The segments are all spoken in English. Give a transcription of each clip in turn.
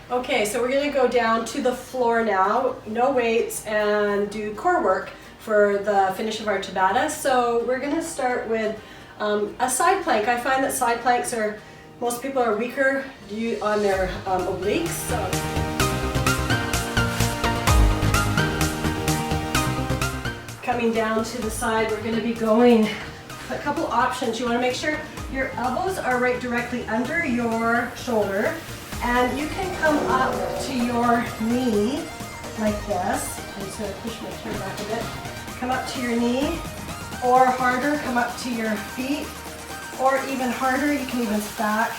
Okay, so we're going to go down to the floor now, no weights, and do core work for the finish of our Tabata. So we're going to start with a side plank. I find that side planks are, most people are weaker on their obliques. So. Coming down to the side, we're going to be going a couple options. You want to make sure your elbows are right directly under your shoulder. And you can come up to your knee like this. I'm just going to push my chair back a bit. Come up to your knee, or harder, come up to your feet, or even harder, you can even stack,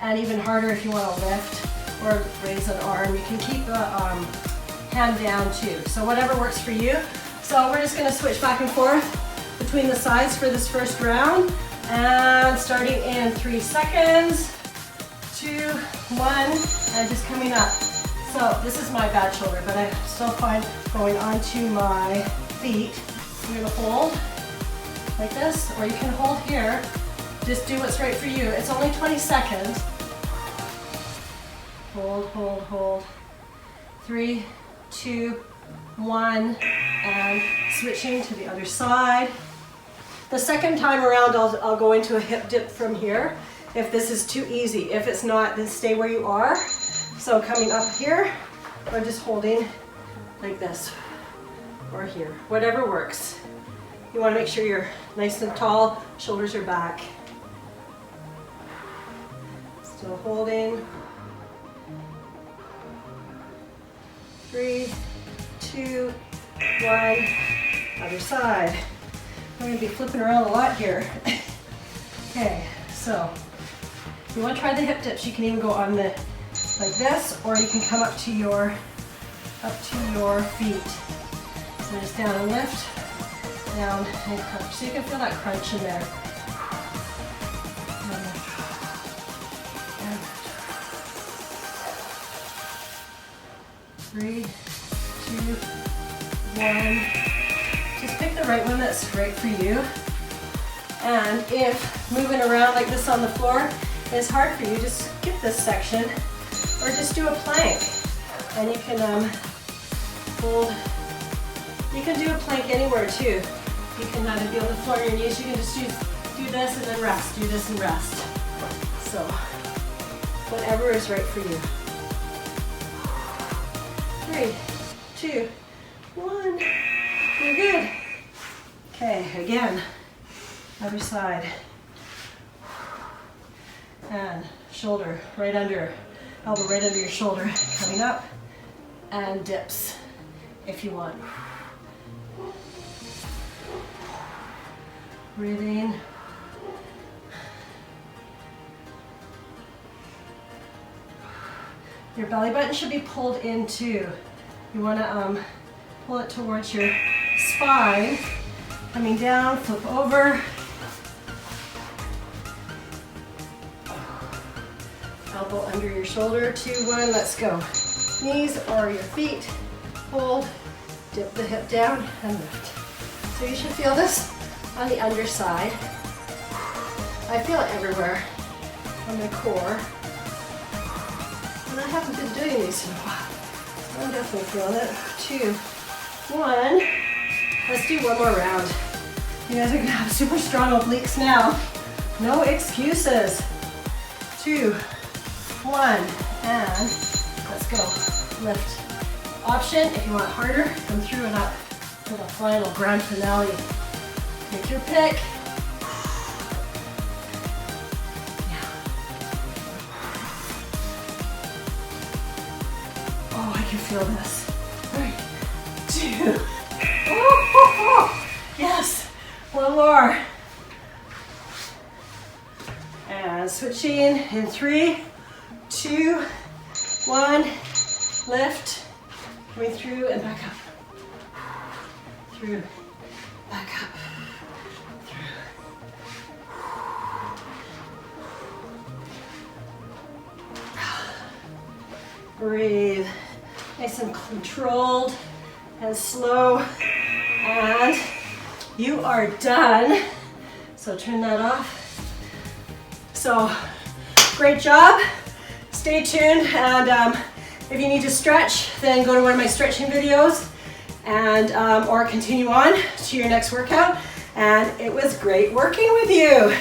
and even harder if you want to lift or raise an arm. You can keep the hand down too. So whatever works for you. So we're just going to switch back and forth between the sides for this first round, and starting in 3 seconds. 2, 1, and just coming up. So this is my bad shoulder, but I still find going onto my feet. I'm going to hold like this, or you can hold here. Just do what's right for you. It's only 20 seconds. Hold, hold, hold. 3, 2, 1, and switching to the other side. The second time around, I'll go into a hip dip from here. If this is too easy. If it's not, then stay where you are. So coming up here, or just holding like this, or here, whatever works. You want to make sure you're nice and tall, shoulders are back. Still holding. 3, 2, 1, other side. I'm going to be flipping around a lot here. Okay, so if you want to try the hip dips, you can even go on the like this, or you can come up to your feet. So just down and lift, down and crunch. So you can feel that crunch in there. And 3, 2, 1. Just pick the right one that's right for you. And if moving around like this on the floor is hard for you, just skip this section, or just do a plank. And you can hold. You can do a plank anywhere too. You can be on the floor on your knees. You can just do this and then rest. Do this and rest. So whatever is right for you. 3, 2, 1. You're good. Okay, again. Other side. And shoulder right under, elbow right under your shoulder, coming up, and dips if you want. Breathing. Your belly button should be pulled in too. You want to pull it towards your spine, coming down, flip over. Elbow under your shoulder, 2, 1, let's go. Knees or your feet, hold, dip the hip down and lift. So you should feel this on the underside. I feel it everywhere on my core. And I haven't been doing these in a while. So I'm definitely feeling it. 2, 1. Let's do one more round. You guys are gonna have super strong obliques now. No excuses. 2, 1, and let's go. Lift. Option, if you want it harder, come through and up for the final grand finale. Take your pick. Yeah. Oh, I can feel this. 3, 2. Oh. Yes. One more. And switching in 3, 2, 1. Lift. Coming through and back up. Through. Back up. Breathe. Nice and controlled and slow. And you are done. So turn that off. So great job. Stay tuned, and if you need to stretch, then go to one of my stretching videos, and or continue on to your next workout. And it was great working with you.